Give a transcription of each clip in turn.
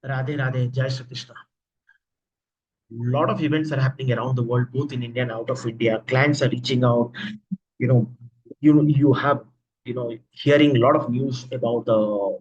Radhe Radhe, Jai Shri Krishna. Lot of events are happening around the world, both in India and out of India. Clients are reaching out. You know, you have hearing a lot of news about the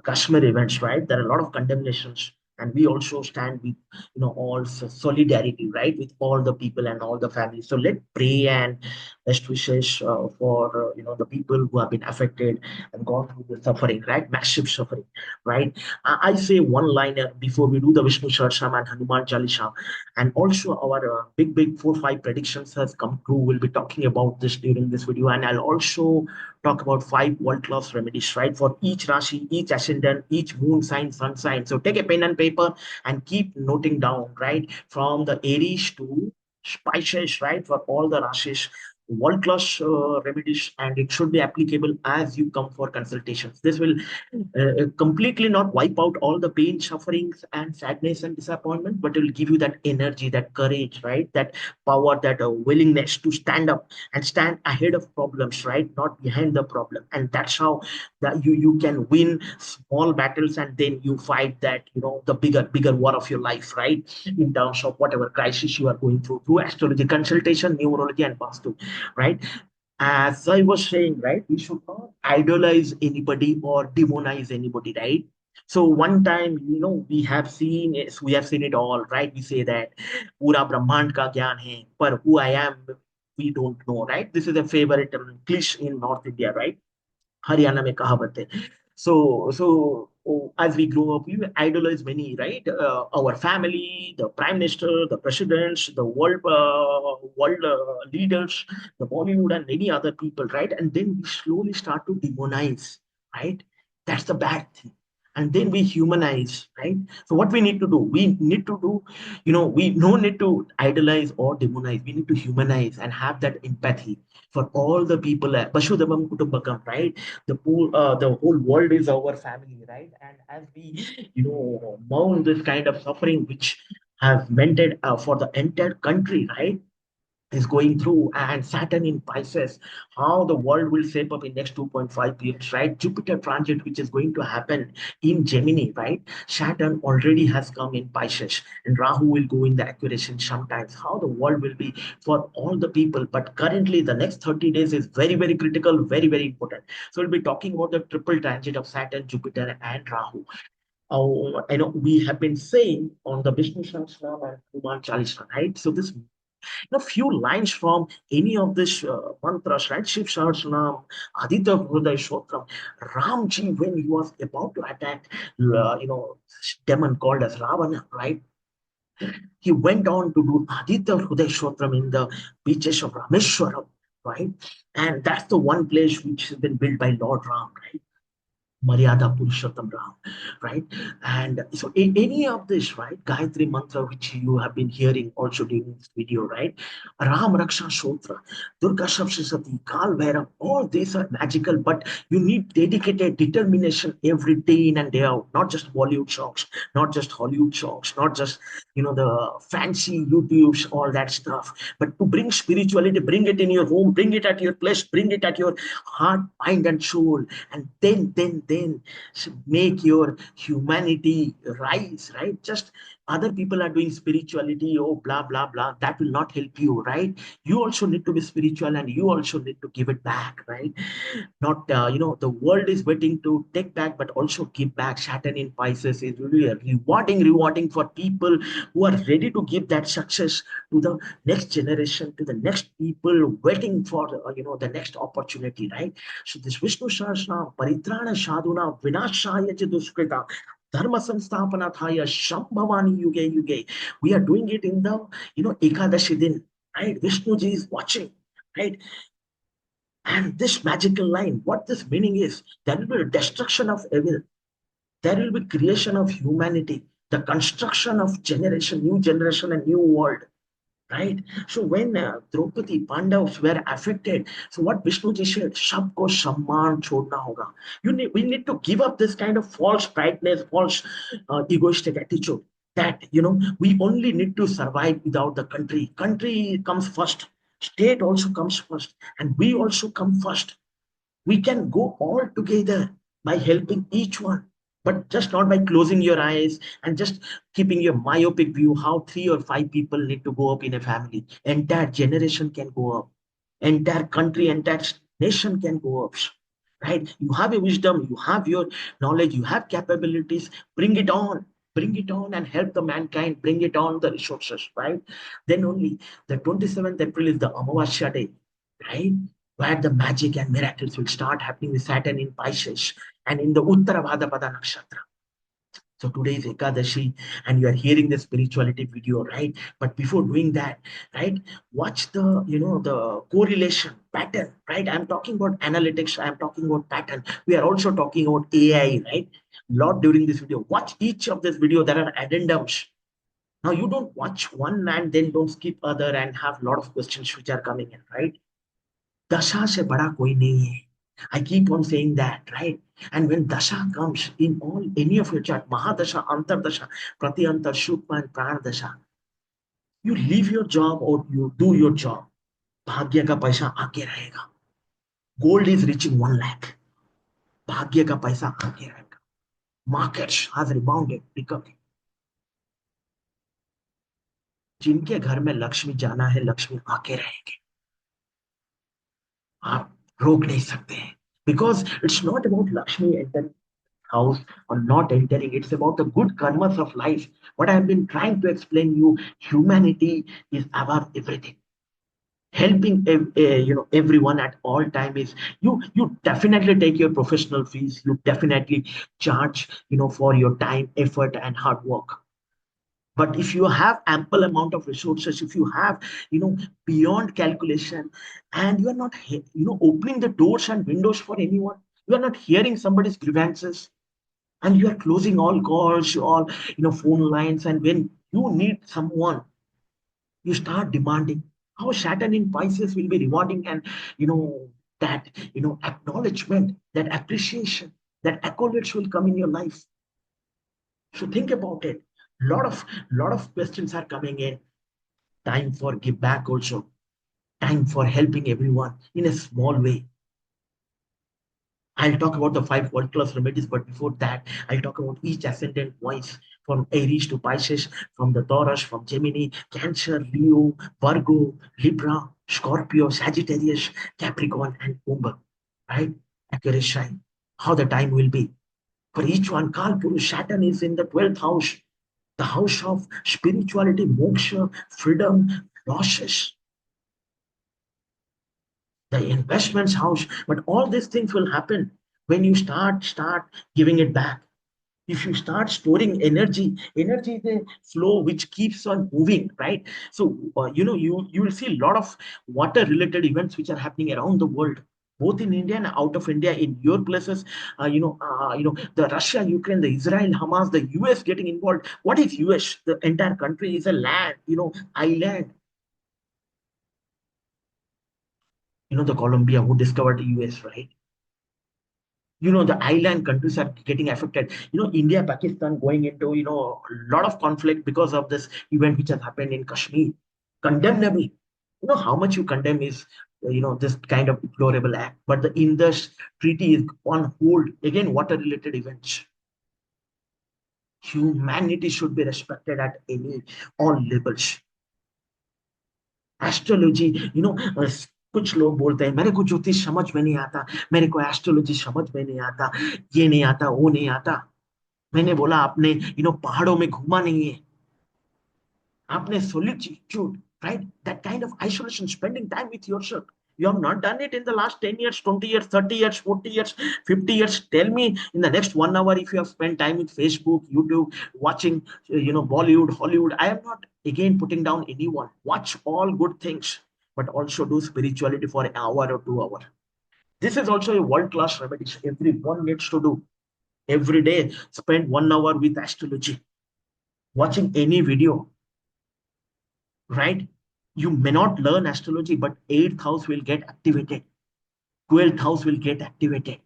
Kashmir events, right? There are a lot of condemnations, and we also stand with all solidarity, right, with all the people and all the families. So let's pray and best wishes for the people who have been affected and gone through the suffering, right? Massive suffering, right? I say one liner before we do the Vishnu Sahasranam and Hanuman Chalisa, and also our big 4 5 predictions has come true. We'll be talking about this during this video, and I'll also talk about 5 world-class remedies, right? For each Rashi, each ascendant, each moon sign, sun sign. So take a pen and paper and keep noting down, right? From the Aries to Pisces, right? For all the Rashis, world-class remedies, and it should be applicable as you come for consultations. This will completely not wipe out all the pain, sufferings, and sadness and disappointment, but it will give you that energy, that courage, right? That power, that willingness to stand up and stand ahead of problems, right? Not behind the problem. And that's how that you can win small battles, and then you fight that the bigger war of your life, right? In terms of whatever crisis you are going through astrology, consultation, numerology, and vastu, right? As I was saying, right, we should not idolize anybody or demonize anybody, right? So one time, we have seen it all, right? We say that pura Brahmand ka gyan hai, but who I am, we don't know, right? This is a favorite cliche in North India, right? Haryana में कहावत है. So as we grow up, we idolize many, right? Our family, the prime minister, the presidents, the world leaders, the Bollywood, and many other people, right? And then we slowly start to demonize, right? That's the bad thing. And then we humanize, right? So what we need to do? We need to do, we no need to idolize or demonize. We need to humanize and have that empathy for all the people. Vasudhavam Kutumbakam, right? The whole world is our family, right? And as we mourn this kind of suffering which has meant it for the entire country, right, is going through, and Saturn in Pisces, how the world will shape up in next 2.5 years, right? Jupiter transit, which is going to happen in Gemini, right? Saturn already has come in Pisces, and Rahu will go in the Aquarius sometimes. How the world will be for all the people, but currently the next 30 days is very critical, very important. So we'll be talking about the triple transit of Saturn, Jupiter, and Rahu. I know we have been saying on the Vishnu Sahasranam and Hanuman Chalisa, right? So this few lines from any of this mantras, right? Shiv Sahasranam, Aditya Hriday Shotram, Ramji, when he was about to attack, demon called as Ravana, right? He went on to do Aditya Hriday Shotram in the beaches of Rameshwaram, right? And that's the one place which has been built by Lord Ram, right? Maryada Purushottam Ram, right? And so any of this, right? Gayatri mantra, which you have been hearing also during this video, right? Ram Raksha Shotra, Durga Sapsasati, Kal Bhairav, all these are magical, but you need dedicated determination every day in and day out, not just Bollywood songs, not just Hollywood songs, not just, the fancy YouTubes, all that stuff, but to bring spirituality, bring it in your home, bring it at your place, bring it at your heart, mind, and soul, and then make your humanity rise, right? Just other people are doing spirituality, oh blah blah blah, that will not help you, right? You also need to be spiritual, and you also need to give it back, right? Not the world is waiting to take back, but also give back. Saturn in Pisces is really a rewarding for people who are ready to give that success to the next generation, to the next people waiting for the next opportunity, right? So this Vishnu Sahasranam, Paritrana Sadhuna Vinashaya Cha Duskrita Dharma Samstapana Thaya Shambhavani Yuge Yuge. We are doing it in the Ekadashi din, right? Vishnu ji is watching, right? And this magical line, what this meaning is, there will be a destruction of evil. There will be creation of humanity, the construction of new generation, and new world. Right? So when Draupadi Pandavas were affected, so what Vishnuji said, Sabko Samman Chodna Hoga. We need to give up this kind of false brightness, false egoistic attitude that, we only need to survive without the country. Country comes first. State also comes first. And we also come first. We can go all together by helping each one. but just not by closing your eyes and just keeping your myopic view how 3 or 5 people need to go up in a family. Entire generation can go up, entire country, entire nation can go up, right? You have a wisdom, you have your knowledge, you have capabilities. Bring it on, bring it on, and help the mankind. Bring it on, the resources, right? Then only the 27th April is the Amavasya day, right? Where the magic and miracles will start happening with Saturn in Pisces and in the Uttara Bhadrapada Nakshatra. So today is Ekadashi, and you are hearing the spirituality video, right? But before doing that, right, watch the the correlation pattern, right? I'm talking about analytics, I'm talking about pattern. We are also talking about AI, right? Lot during this video. Watch each of this video. There are addendums. Now you don't watch one and then don't skip other and have a lot of questions which are coming in, right? Dasha se bada koi nahi hai. I keep on saying that, right? And when Dasha comes in all any of your chart, Mahadasha, Antardasha, Pratyantar, Shukma, and Pranadasha, you leave your job or you do your job. भाग्य का पैसा आके रहेगा. Gold is reaching 1 lakh. भाग्य का पैसा आके रहेगा. Markets has rebounded, recovered. जिनके घर में लक्ष्मी जाना है, लक्ष्मी आके रहेंगे. आप रोक नहीं सकते हैं. Because it's not about Lakshmi entering house or not entering. It's about the good karmas of life. What I have been trying to explain you, humanity is above everything. Helping everyone at all time is, you definitely take your professional fees. You definitely charge for your time, effort, and hard work. But if you have ample amount of resources, if you have beyond calculation, and you are not opening the doors and windows for anyone, you are not hearing somebody's grievances, and you are closing all calls, all phone lines, and when you need someone, you start demanding. How Saturn in Pisces will be rewarding, and that acknowledgement, that appreciation, that accolades will come in your life. So think about it. Lot of questions are coming in. Time for give back also. Time for helping everyone in a small way. I'll talk about the 5 world-class remedies, but before that, I'll talk about each ascendant voice from Aries to Pisces, from the Taurus, from Gemini, Cancer, Leo, Virgo, Libra, Scorpio, Sagittarius, Capricorn, and Kumbh. Right? Accurate shine. How the time will be. For each one, Kal Purush, Saturn is in the 12th house, the house of spirituality, moksha, freedom, losses, the investments house. But all these things will happen when you start giving it back. If you start storing energy is a flow which keeps on moving, right? So you will see a lot of water related events which are happening around the world, both in India and out of India, in your places. The Russia, Ukraine, the Israel, Hamas, the US getting involved. What is US? The entire country is a land, island. The Colombia who discovered the US, right? The island countries are getting affected. India, Pakistan going into a lot of conflict because of this event which has happened in Kashmir. Condemnable. How much you condemn is this kind of deplorable act, but the Indus treaty is on hold. Again, water related events. Humanity should be respected at any all levels. Astrology कुछ लोग बोलते हैं मेरे को ज्योतिष समझ में नहीं आता, मेरे को एस्ट्रोलॉजी समझ में नहीं आता, ये नहीं आता, वो नहीं आता. मैंने बोला आपने पहाड़ों में घूमा नहीं है. आपने solitude, right? That kind of isolation, spending time with yourself. You have not done it in the last 10 years, 20 years, 30 years, 40 years, 50 years. Tell me in the next 1 hour if you have spent time with Facebook, YouTube, watching, Bollywood, Hollywood. I am not again putting down anyone. Watch all good things, but also do spirituality for an hour or 2 hours. This is also a world-class remedy. Everyone needs to do every day. Spend 1 hour with astrology, watching any video, right? You may not learn astrology, but 8th house will get activated, 12th house will get activated.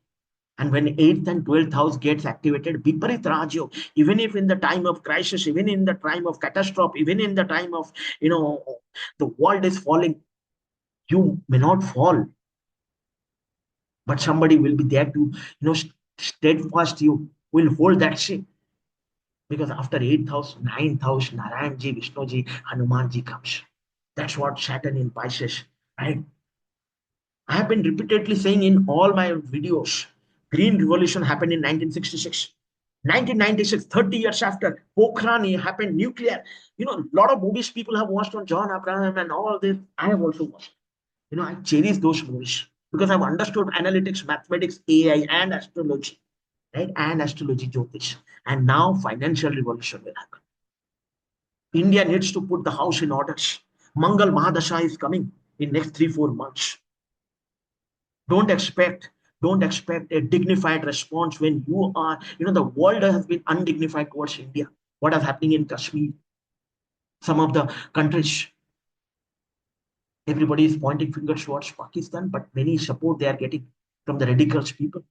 And when 8th and 12th house gets activated, Viparit Rajyo, even if in the time of crisis, even in the time of catastrophe, even in the time of, the world is falling, you may not fall, but somebody will be there to, steadfast you, will hold that shape. Because after 8th house, 9th house, Narayanji, Vishnuji, Hanumanji comes. That's what Saturn in Pisces, right? I have been repeatedly saying in all my videos, Green Revolution happened in 1966. 1996, 30 years after, Pokhrani happened, nuclear. A lot of movies people have watched on John Abraham and all this. I have also watched. I cherish those movies because I've understood analytics, mathematics, AI, and astrology, right? And astrology, Jyotish. And now financial revolution will happen. India needs to put the house in orders. Mangal Mahadasha is coming in next 3-4 months. Don't expect don't expect a dignified response when you are, the world has been undignified towards India. What is happening in Kashmir, some of the countries, everybody is pointing fingers towards Pakistan, but many support they are getting from the radicals people,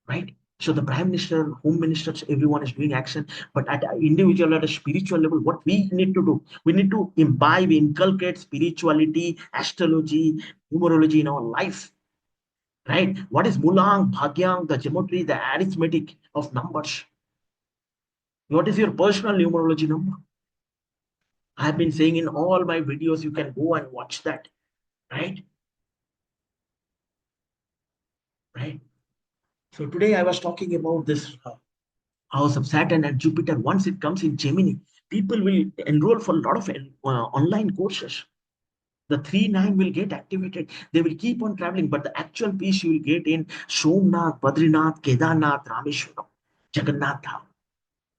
right? So the prime minister, home ministers, everyone is doing action, but at an individual, at a spiritual level, what we need to do, we need to imbibe, inculcate spirituality, astrology, numerology in our life, right? What is Mulang, Bhagyang, the geometry, the arithmetic of numbers? What is your personal numerology number? I have been saying in all my videos, you can go and watch that, right? Right. So today I was talking about this house of Saturn and Jupiter. Once it comes in Gemini, people will enroll for a lot of online courses. The 3-9 will get activated. They will keep on traveling, but the actual peace you will get in Somnath, Badrinath, Kedarnath, Rameshwaram, Jagannath,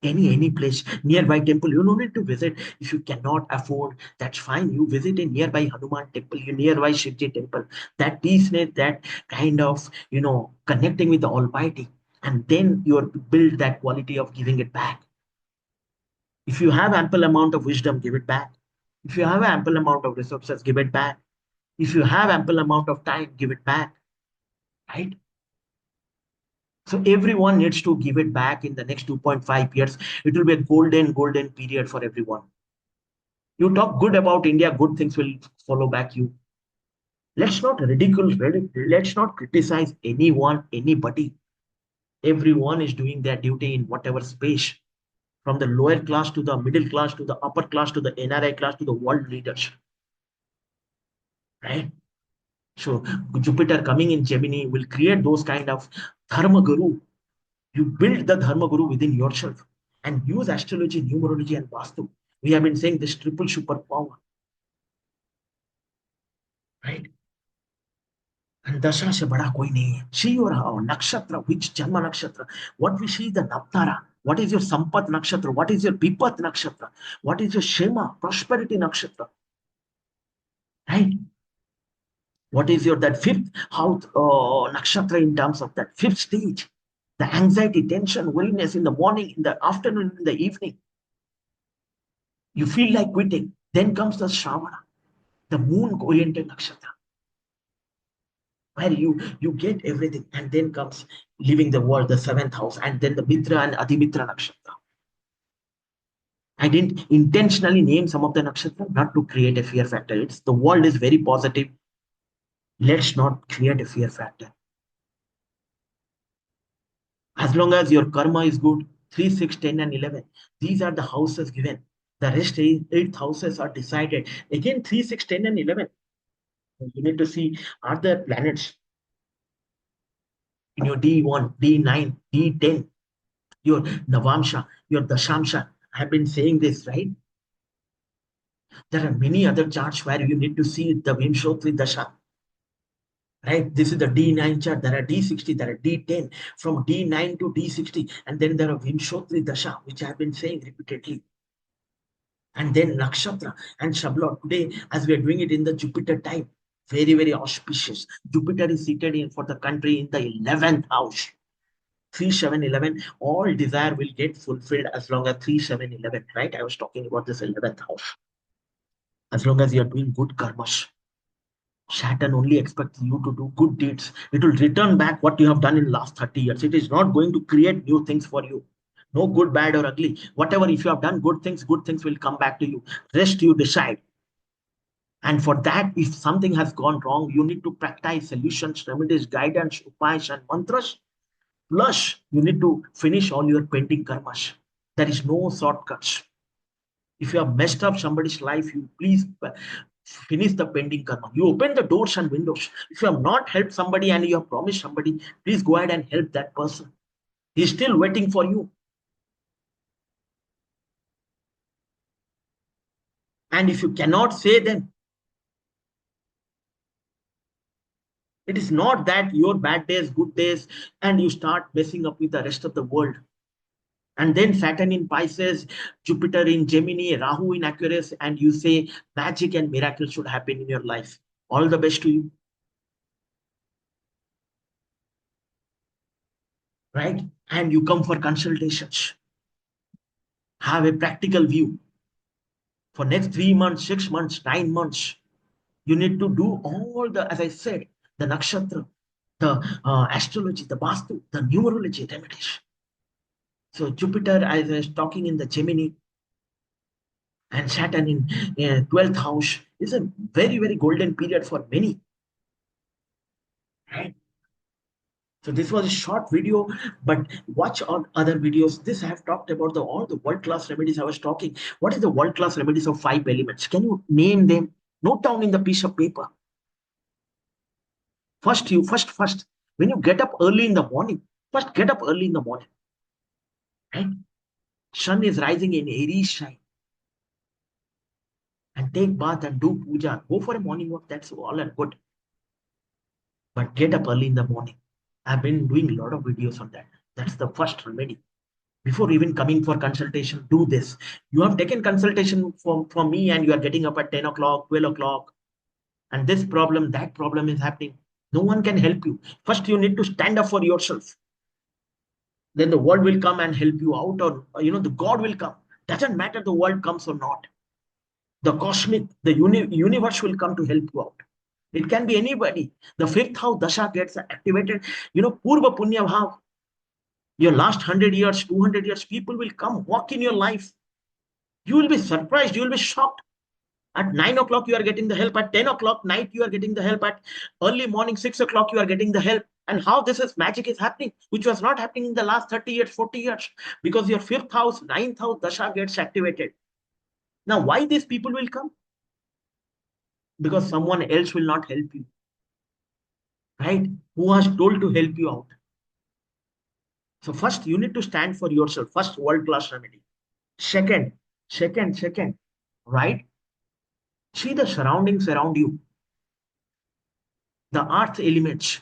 any place, nearby temple. You don't need to visit. If you cannot afford, that's fine. You visit a nearby Hanuman temple, you nearby Shivji temple. That peaceness, that kind of connecting with the Almighty, and then you build that quality of giving it back. If you have ample amount of wisdom, give it back. If you have ample amount of resources, give it back. If you have ample amount of time, give it back, right? So everyone needs to give it back in the next 2.5 years. It will be a golden period for everyone. You talk good about India, good things will follow back you. Let's not ridicule, let's not criticize anyone, anybody. Everyone is doing their duty in whatever space, from the lower class to the middle class to the upper class to the NRI class to the world leaders, right? So Jupiter coming in Gemini will create those kind of dharma guru. You build the dharma guru within yourself and use astrology, numerology, and Vastu. We have been saying this triple superpower, right? And Dasha se bada koi nahi hai. See your nakshatra, which Janma nakshatra. What we see the Navtara. What is your Sampat nakshatra? What is your Pipat nakshatra? What is your Shema, prosperity nakshatra? Right? What is your that fifth house nakshatra in terms of that fifth stage? The anxiety, tension, weariness in the morning, in the afternoon, in the evening. You feel like quitting. Then comes the Shravana, the moon-oriented nakshatra, where you get everything, and then comes leaving the world, the seventh house, and then the Mitra and Adimitra nakshatra. I didn't intentionally name some of the nakshatra not to create a fear factor. It's the world is very positive. Let's not create a fear factor. As long as your karma is good, 3, 6, 10, and 11, these are the houses given. The rest eight houses are decided. Again, 3, 6, 10, and 11. You need to see, are there planets in your D1, D9, D10, your Navamsha, your Dashamsha. I have been saying this, right? There are many other charts where you need to see the Vimshotri Dasha, right? This is the D9 chart. There are D60, there are D10, from D9 to D60, and then there are Vimshotri Dasha, which I have been saying repeatedly. And then Nakshatra and Shablot. Today, as we are doing it in the Jupiter time, very auspicious. Jupiter is seated in for the country in the 11th house. 3, 7, 11, all desire will get fulfilled as long as 3, 7, 11, right? I was talking about this 11th house. As long as you are doing good karmas, Saturn only expects you to do good deeds. It will return back what you have done in the last 30 years. It is not going to create new things for you. No good, bad, or ugly. Whatever, if you have done good things will come back to you. Rest you decide. And for that, if something has gone wrong, you need to practice solutions, remedies, guidance, upayas, and mantras. Plus, you need to finish all your pending karmas. There is no shortcuts. If you have messed up somebody's life, you please finish the pending karma. You open the doors and windows. If you have not helped somebody and you have promised somebody, please go ahead and help that person. He's still waiting for you. And if you cannot say them, it is not that your bad days, good days, and you start messing up with the rest of the world. And then Saturn in Pisces, Jupiter in Gemini, Rahu in Aquarius, and you say magic and miracles should happen in your life. All the best to you, right? And you come for consultations. Have a practical view for next 3 months, 6 months, 9 months. You need to do all the, as I said, the nakshatra, the astrology, the Vastu, the numerology remedies. So Jupiter, as I was talking in the Gemini, and Saturn in 12th house is a very, very golden period for many. Right? So this was a short video, but watch all other videos. This I have talked about all the world-class remedies I was talking. What is the world-class remedies of 5 elements? Can you name them? Note down in the piece of paper. First, when you get up early in the morning, first get up early in the morning. Right? Sun is rising in Aries sign. And take bath and do puja. Go for a morning walk. That's all and good. But get up early in the morning. I've been doing a lot of videos on that. That's the first remedy. Before even coming for consultation, do this. You have taken consultation from me and you are getting up at 10 o'clock, 12 o'clock, and this problem, that problem is happening. No one can help you. First, you need to stand up for yourself. Then the world will come and help you out, or the God will come. Doesn't matter the world comes or not. The cosmic, the universe will come to help you out. It can be anybody. The fifth house Dasha gets activated. Purva Punya Bhav. Your last 100 years, 200 years, people will come walk in your life. You will be surprised. You will be shocked. At 9 o'clock, you are getting the help. At 10 o'clock night, you are getting the help. At early morning, 6 o'clock, you are getting the help. And how this is magic is happening, which was not happening in the last 30 years, 40 years, because your fifth house, ninth house, Dasha gets activated. Now, why these people will come? Because someone else will not help you, right? Who has told to help you out? So first, you need to stand for yourself. First, world-class remedy. Second, second, right? See the surroundings around you, the earth elements,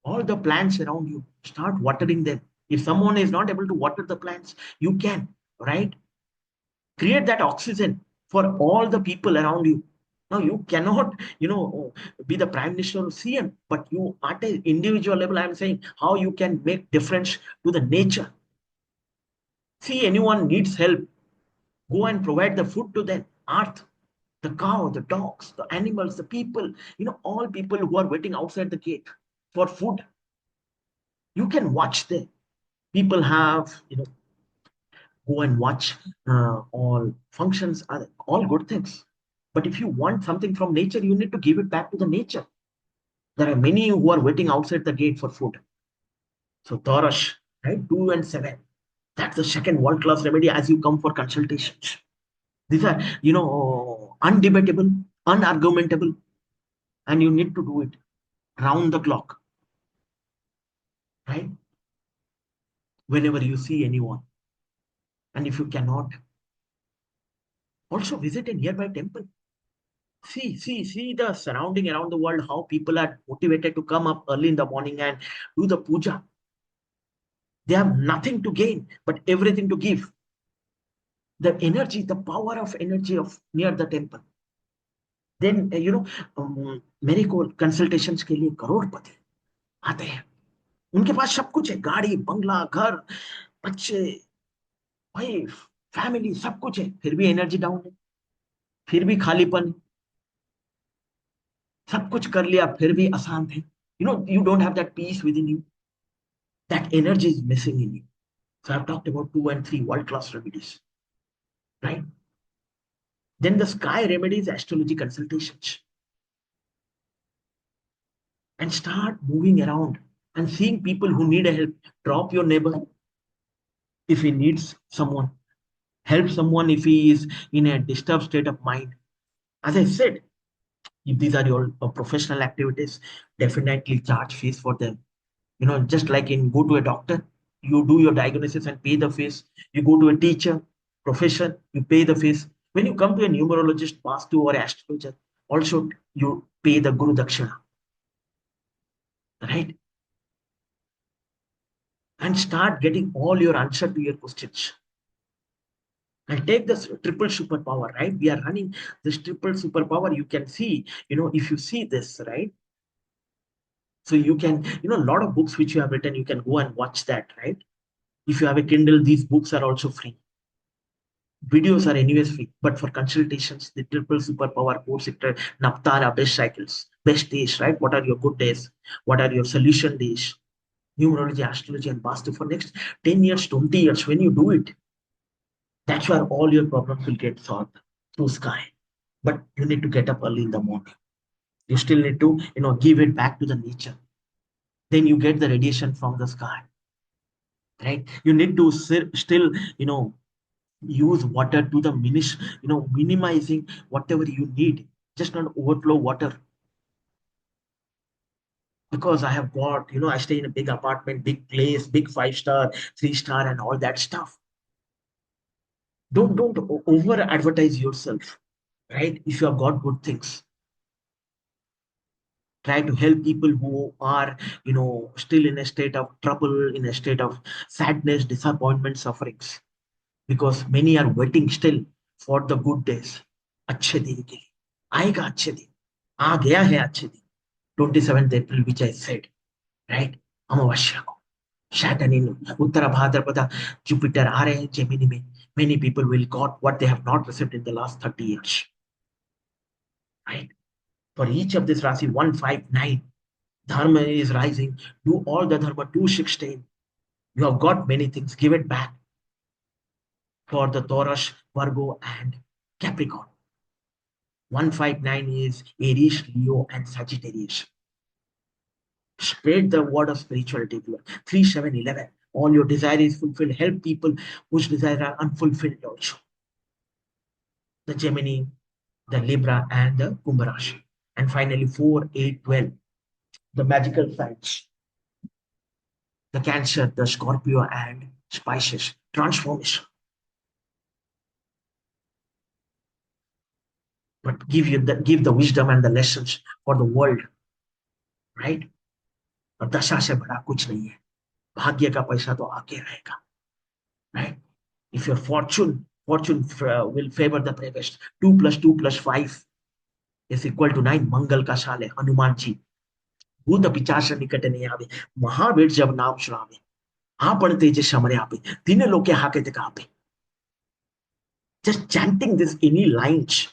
all the plants around you. Start watering them. If someone is not able to water the plants, you can, right? Create that oxygen for all the people around you. Now you cannot, be the prime minister or CM, but you at an individual level, I'm saying how you can make difference to the nature. See, anyone needs help, go and provide the food to them. Earth, the cow, the dogs, the animals, the people, all people who are waiting outside the gate for food. You can watch them. People have, go and watch all functions, are all good things. But if you want something from nature, you need to give it back to the nature. There are many who are waiting outside the gate for food. So Taurus, right? 2 and 7. That's the second world-class remedy as you come for consultations. These are, undebatable, unargumentable, and you need to do it round the clock, right? Whenever you see anyone. And if you cannot, also visit a nearby temple. See the surrounding around the world, how people are motivated to come up early in the morning and do the puja. They have nothing to gain, but everything to give. The energy, the power of energy of near the temple. Then, मेरे को consultations के लिए करोड़पति आते हैं. उनके पास सब कुछ है, गाड़ी, बंगला, घर, बच्चे, भाई, फैमिली, सब कुछ है, फिर भी एनर्जी डाउन है, फिर भी खालीपन है, सब कुछ कर लिया फिर भी अशांत है. You don't have that peace within you. That energy is missing in you. So I've talked about 2 and 3 world-class remedies, right? Then the sky remedies, astrology consultations, and start moving around. and seeing people who need a help. Drop your neighbor if he needs someone. Help someone if he is in a disturbed state of mind. As I said, if these are your professional activities, definitely charge fees for them. Just like in go to a doctor, you do your diagnosis and pay the fees. You go to a teacher profession, you pay the fees. When you come to a numerologist, Vastu or astrologer, also you pay the Guru Dakshina, right? And start getting all your answer to your questions. And take this triple superpower, right? We are running this triple superpower. You can see, if you see this, right? So you can, a lot of books which you have written, you can go and watch that, right? If you have a Kindle, these books are also free. Videos are anyways free, but for consultations, the triple superpower course sector, Naptara, best cycles, best days, right? What are your good days? What are your solution days? Numerology, astrology, and Vastu for next 10 years, 20 years. When you do it, that's where all your problems will get solved through sky. But you need to get up early in the morning. You still need to, give it back to the nature. Then you get the radiation from the sky, right? You need to still, use water to the minimizing whatever you need, just not overflow water. Because I have got, I stay in a big apartment, big place, big 5-star, 3-star, and all that stuff. Don't over advertise yourself, right? If you have got good things, try to help people who are, still in a state of trouble, in a state of sadness, disappointment, sufferings, because many are waiting still for the good days. अच्छे दिन के लिए आएगा, अच्छे दिन आ गया है, अच्छे दिन 27th April, which I said, right? अमावस्या को Saturn in Uttara Bhadrapada, Jupiter are in Gemini में. Many people will got what they have not received in the last 30 years, right? For each of this Rasi 159, Dharma is rising. Do all the Dharma 216. You have got many things. Give it back for the Taurus, Virgo, and Capricorn. 159 is Aries, Leo, and Sagittarius. Spread the word of spirituality. 3711. All your desire is fulfilled. Help people whose desires are unfulfilled also. The Gemini, the Libra, and the Kumbh Rashi. And finally, 4, 8, 12. The magical signs. The Cancer, the Scorpio, and Pisces. Transformation. But give the wisdom and the lessons for the world, right? और दशा से बड़ा कुछ नहीं है. भाग्य का पैसा तो आके रहेगा, right? If your fortune will favor the bravest. 2 plus 2 plus 5 is equal to 9. मंगल का साल है, हनुमान जी. भूत पिचाच निकट नहीं आवे, महावीर जब नाम सुनावे, आपण तेजे समरे आपे, तीन लोके हाके ते कापे. Just chanting this any lines.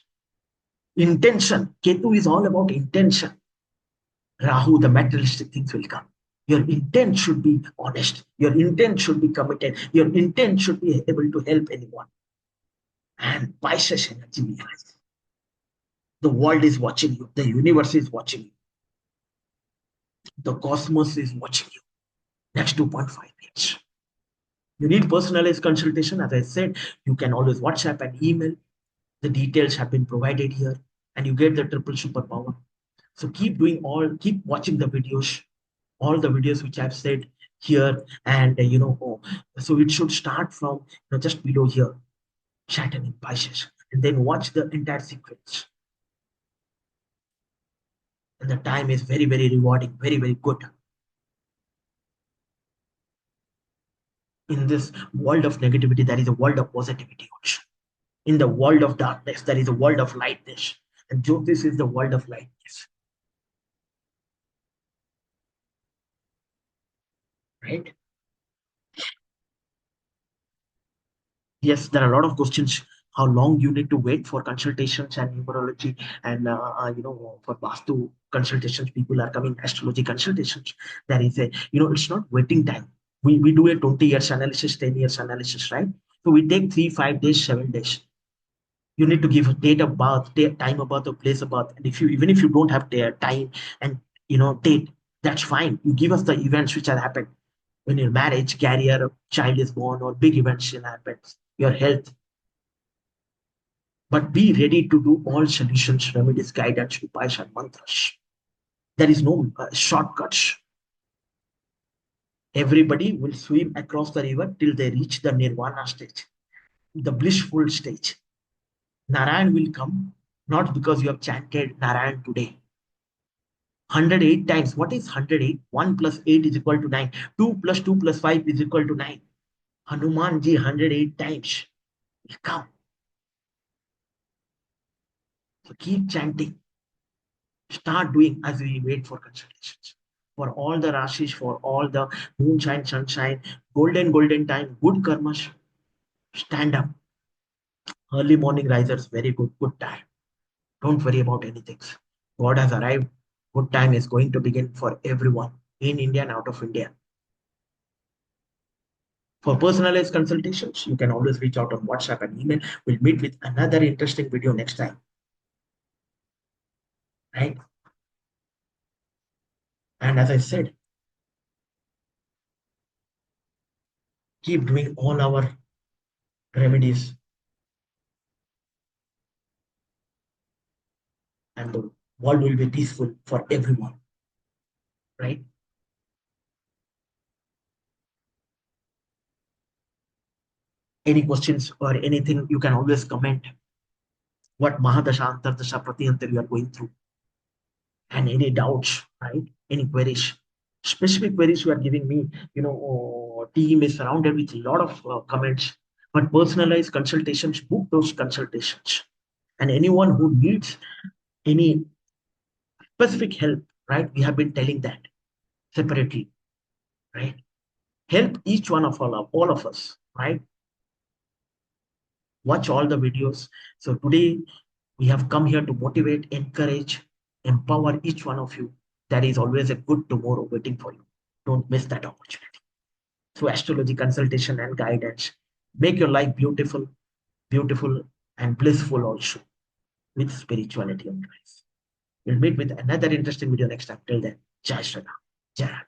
Intention. Ketu is all about intention. Rahu, the materialistic things will come. Your intent should be honest. Your intent should be committed. Your intent should be able to help anyone. And Pisces energy will rise. The world is watching you. The universe is watching you. The cosmos is watching you. Next 2.5 years. You need personalized consultation. As I said, you can always WhatsApp and email. The details have been provided here. And you get the triple superpower. So keep watching the videos, all the videos which I've said here, and so it should start from just below here, Saturn in Pisces, and then watch the entire sequence. And the time is very, very rewarding, very, very good. In this world of negativity, there is a world of positivity also. In the world of darkness, there is a world of lightness, and Jyotish is the world of lightness. Right? Yes, there are a lot of questions. How long you need to wait for consultations and numerology, and for Vastu consultations, people are coming. Astrology consultations, there is a it's not waiting time. We do a 20 years analysis, 10 years analysis, right? So we take 3, 5 days, 7 days. You need to give a date of birth, time of birth, or place of birth. And even if you don't have time and date, That's fine. You give us the events which have happened when your marriage, career, child is born, or big events will happen, your health. But be ready to do all solutions, remedies, guidance, upayas, and mantras. There is no shortcuts. Everybody will swim across the river till they reach the nirvana stage, the blissful stage. Narayan will come not because you have chanted Narayan today. 108 times. What is 108? 1 plus 8 is equal to 9. 2 plus 2 plus 5 is equal to 9. Hanuman ji 108 times will come. So keep chanting. Start doing as we wait for consultations. For all the Rashis, for all the moonshine, sunshine, golden time, good karmas, stand up. Early morning risers, very good time. Don't worry about anything. God has arrived. Good time is going to begin for everyone in India and out of India. For personalized consultations, you can always reach out on WhatsApp and email. We'll meet with another interesting video next time. Right? And as I said, keep doing all our remedies, and the world will be peaceful for everyone. Right? Any questions or anything, you can always comment what Mahadasha, Antardasha, Pratyantar you are going through, and any doubts, right? Any queries, specific queries you are giving me. Team is surrounded with a lot of comments, but personalized consultations, book those consultations. And anyone who needs any specific help, right? We have been telling that separately, right? Help each one of all of us, right? Watch all the videos. So today we have come here to motivate, encourage, empower each one of you. There is always a good tomorrow waiting for you. Don't miss that opportunity. Through astrology consultation and guidance, make your life beautiful and blissful also with spirituality and grace. We'll meet with another interesting video next time. Till then, Jai Shri Ram. Jai Ram.